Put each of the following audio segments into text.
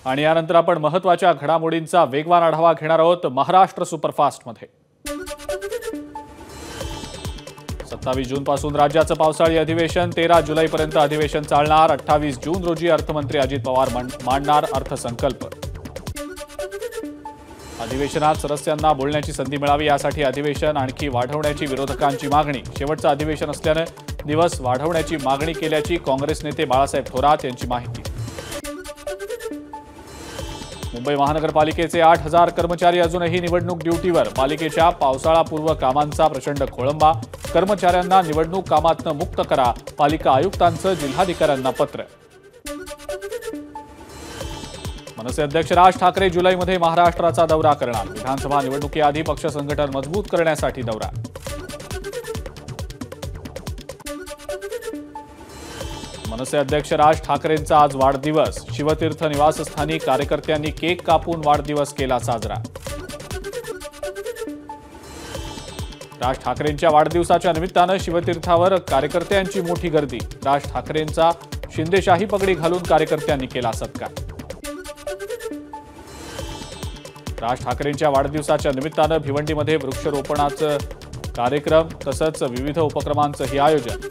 आणि यानंतर आपण महत्त्वाच्या घडामोडींचा वेगवान आढावा घेणार आहोत महाराष्ट्र सुपरफास्टमध्ये। 27 जून पासून राज्याचं पावसाळी अधिवेशन, 13 जुलैपर्यंत अधिवेशन चालणार। 28 जून रोजी अर्थमंत्री अजित पवार मांडणार अर्थसंकल्प। अधिवेशनात सदस्यांना बोलण्याची संधी मिळावी यासाठी अधिवेशन आणखी वाढवण्याची विरोधकांची मागणी। शेवटचं अधिवेशन असल्याने दिवस वाढवण्याची मागणी केल्याची काँग्रेस नेते बाळासाहेब थोरात यांची माहिती। मुंबई महानगरपालिकेचे 8000 कर्मचारी अजूनही निवडणूक ड्युटीवर। पालिकेच्या पावसाळापूर्व कामांचा प्रचंड खोळंबा। कर्मचाऱ्यांना निवडणूक कामातनं मुक्त करा, पालिका आयुक्तांचं जिल्हाधिकाऱ्यांना पत्र। मनसे अध्यक्ष राज ठाकरे जुलैमध्ये महाराष्ट्राचा दौरा करणार। विधानसभा निवडणुकीआधी पक्ष संघटन मजबूत करण्यासाठी दौरा। मनसे अध्यक्ष राज ठाकरेंचा आज वाढदिवस। शिवतीर्थ निवासस्थानी कार्यकर्त्यांनी केक कापून वाढदिवस केला साजरा। राज ठाकरेंच्या वाढदिवसाच्या निमित्तानं शिवतीर्थावर कार्यकर्त्यांची मोठी गर्दी। राज ठाकरेंचा शिंदेशाही पगडी घालून कार्यकर्त्यांनी केला सत्कार। राज ठाकरेंच्या वाढदिवसाच्या निमित्तानं भिवंडीमध्ये वृक्षारोपणाचं कार्यक्रम तसंच विविध उपक्रमांचंही आयोजन।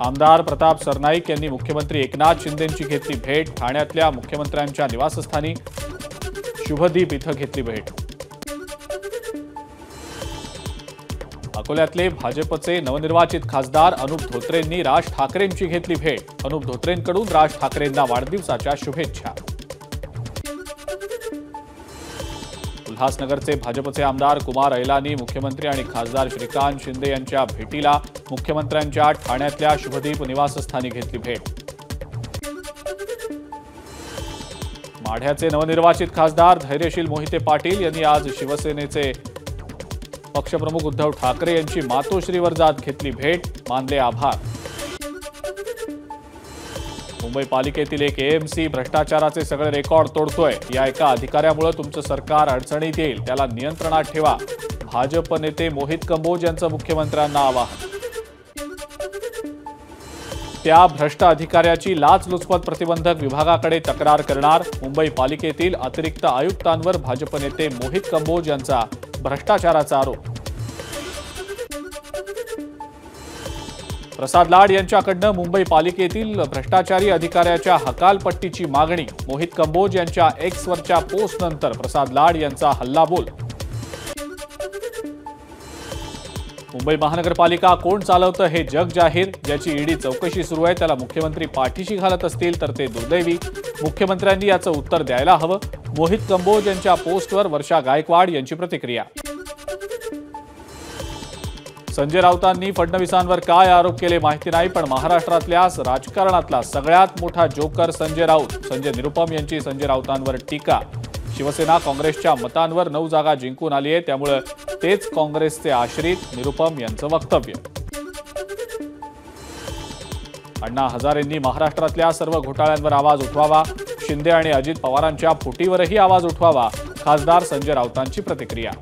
आमदार प्रताप सरनाईक यांनी मुख्यमंत्री एकनाथ शिंदेंची घेतली भेट। ठाण्यातल्या मुख्यमंत्र्यांच्या निवासस्थानी शुभदीप इथं घेतली भेट। अकोल्यातले भाजपचे नवनिर्वाचित खासदार अनुप धोत्रेंनी राज ठाकरेंची घेतली भेट। अनुप धोत्रेंकडून राज ठाकरेंना वाढदिवसाच्या शुभेच्छा। उल्हासनगरचे भाजपचे आमदार कुमार ऐलानी मुख्यमंत्री आणि खासदार श्रीकांत शिंदे यांच्या भेटीला मुख्यमंत्र्यांच्या ठाण्यातल्या शुभदीप निवासस्थानी घेतली भेट। माढ्याचे नवनिर्वाचित खासदार धैर्यशील मोहिते पाटील यांनी आज शिवसेनेचे पक्षप्रमुख उद्धव ठाकरे यांची मातोश्रीवर जात घेतली भेट, मानले आभार। मुंबई पालिकेतील एक एएमसी भ्रष्टाचाराचे सगळे रेकॉर्ड तोडतोय। या एका अधिकाऱ्यामुळे तुमचं सरकार अडचणीत येईल, त्याला नियंत्रणात ठेवा। भाजप नेते मोहित कंबोज यांचं मुख्यमंत्र्यांना आवाहन। त्या भ्रष्ट अधिकाऱ्याची लाचलुचपत प्रतिबंधक विभागाकडे तक्रार करणार। मुंबई पालिकेतील अतिरिक्त आयुक्तांवर भाजप नेते मोहित कंबोज यांचा भ्रष्टाचाराचा आरोप। प्रसाद लाड यांच्याकडनं मुंबई पालिकेतील भ्रष्टाचारी अधिकाऱ्याच्या हकालपट्टीची मागणी। मोहित कंबोज यांच्या एक्सवरच्या पोस्टनंतर प्रसाद लाड यांचा हल्लाबोल। मुंबई महानगरपालिका कोण चालवतं हे जग जाहीर। ज्याची ईडी चौकशी सुरू आहे त्याला मुख्यमंत्री पाठीशी घालत असतील तर ते दुर्दैवी। मुख्यमंत्र्यांनी याचं उत्तर द्यायला हवं। मोहित कंबोज यांच्या पोस्टवर वर्षा गायकवाड यांची प्रतिक्रिया। संजय राऊतांनी फडणवीसांवर काय आरोप केले माहिती नाही, पण महाराष्ट्रातल्या राजकारणातला सगळ्यात मोठा जोकर संजय राऊत। संजय निरुपम यांची संजय राऊतांवर टीका। शिवसेना काँग्रेसच्या मतांवर 9 जागा जिंकून आली आहे, त्यामुळे तेच काँग्रेसचे आश्रित, निरुपम यांचं वक्तव्य। अण्णा हजारेंनी महाराष्ट्रातल्या सर्व घोटाळ्यांवर आवाज उठवावा। शिंदे आणि अजित पवारांच्या फुटीवरही आवाज उठवावा, खासदार संजय राऊतांची प्रतिक्रिया।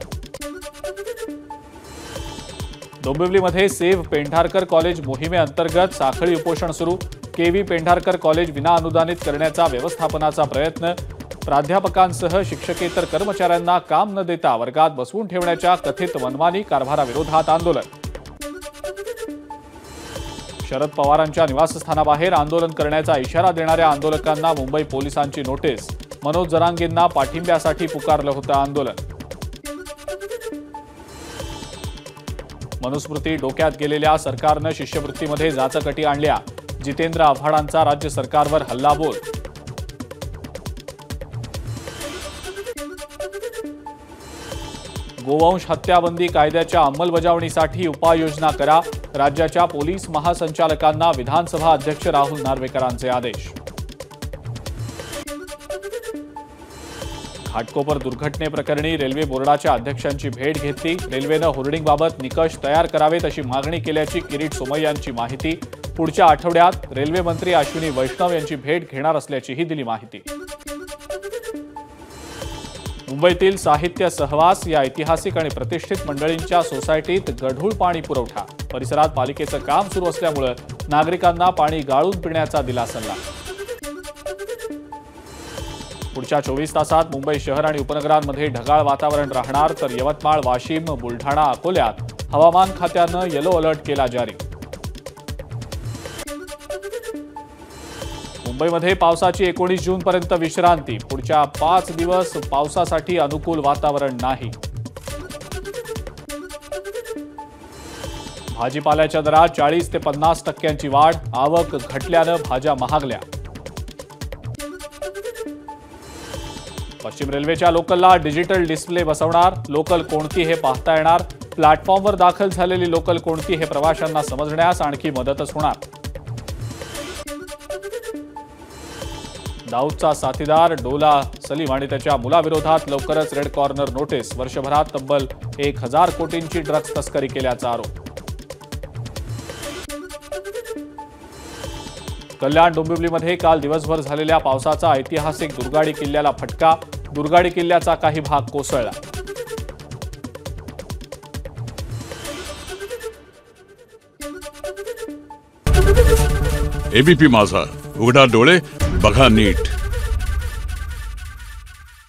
डोंबिवलीमध्ये सेव्ह पेंढारकर कॉलेज मोहिमेअंतर्गत साखळी उपोषण सुरू। केव्ही पेंढारकर कॉलेज विनाअनुदानित करण्याचा व्यवस्थापनाचा प्रयत्न। प्राध्यापकांसह शिक्षकेतर कर्मचाऱ्यांना काम न देता वर्गात बसवून ठेवण्याच्या कथित मनमानी कारभाराविरोधात आंदोलन। शरद पवारांच्या निवासस्थानाबाहेर आंदोलन करण्याचा इशारा देणाऱ्या आंदोलकांना मुंबई पोलिसांची नोटीस। मनोज जरांगेंना पाठिंब्यासाठी पुकारलं होतं आंदोलन। मनुस्मृती डोक्यात गेलेल्या सरकारनं शिष्यवृत्तीमध्ये जाचकटी आणल्या। जितेंद्र आव्हाडांचा राज्य सरकारवर हल्लाबोल। गोवंश हत्याबंदी कायद्याच्या अंमलबजावणीसाठी उपाययोजना करा। राज्याच्या पोलीस महासंचालकांना विधानसभा अध्यक्ष राहुल नार्वेकरांचे आदेश। घाटकोपर दुर्घटनेप्रकरणी रेल्वे बोर्डाच्या अध्यक्षांची भेट घेतली। रेल्वेनं होर्डिंगबाबत निकष तयार करावेत अशी मागणी केल्याची किरीट सोमय्यांची माहिती। पुढच्या आठवड्यात रेल्वे मंत्री अश्विनी वैष्णव यांची भेट घेणार असल्याचीही दिली माहिती। मुंबईतील साहित्य सहवास या ऐतिहासिक आणि प्रतिष्ठित मंडळींच्या सोसायटीत गढूळ पाणी पुरवठा। परिसरात पालिकेचं काम सुरू असल्यामुळे नागरिकांना पाणी गाळून पिण्याचा दिला सल्ला। पुढच्या 24 तासात मुंबई शहर आणि उपनगरांमध्ये ढगाळ वातावरण राहणार, तर यवतमाळ, वाशिम, बुलढाणा, अकोल्यात हवामान खात्यानं येलो अलर्ट केला जारी। मुंबईमध्ये पावसाची 19 जूनपर्यंत विश्रांती, पुढच्या 5 दिवस पावसासाठी अनुकूल वातावरण नाही। भाजीपाल्याच्या दरात 40 ते 50% वाढ, आवक घटल्यानं भाज्या महागल्या। पश्चिम रेल्वेच्या लोकलला डिजिटल डिस्प्ले बसवणार, लोकल कोणती हे पाहता येणार। प्लॅटफॉर्मवर दाखल झालेली लोकल कोणती हे प्रवाशांना समजण्यास आणखी मदतच होणार। दाऊदचा साथीदार डोला सलीम आणि त्याच्या मुलाविरोधात लवकरच रेड कॉर्नर नोटीस, वर्षभरात तब्बल 1000 कोटींची ड्रग्ज तस्करी केल्याचा आरोप। कल्याण डोंबिवलीमध्ये काल दिवसभर झालेल्या पावसाचा ऐतिहासिक दुर्गाडी किल्ल्याला फटका, दुर्गाडी किल्ल्याचा काही भाग कोसळला। एबीपी माझा, उघडा डोळे बघा नीट।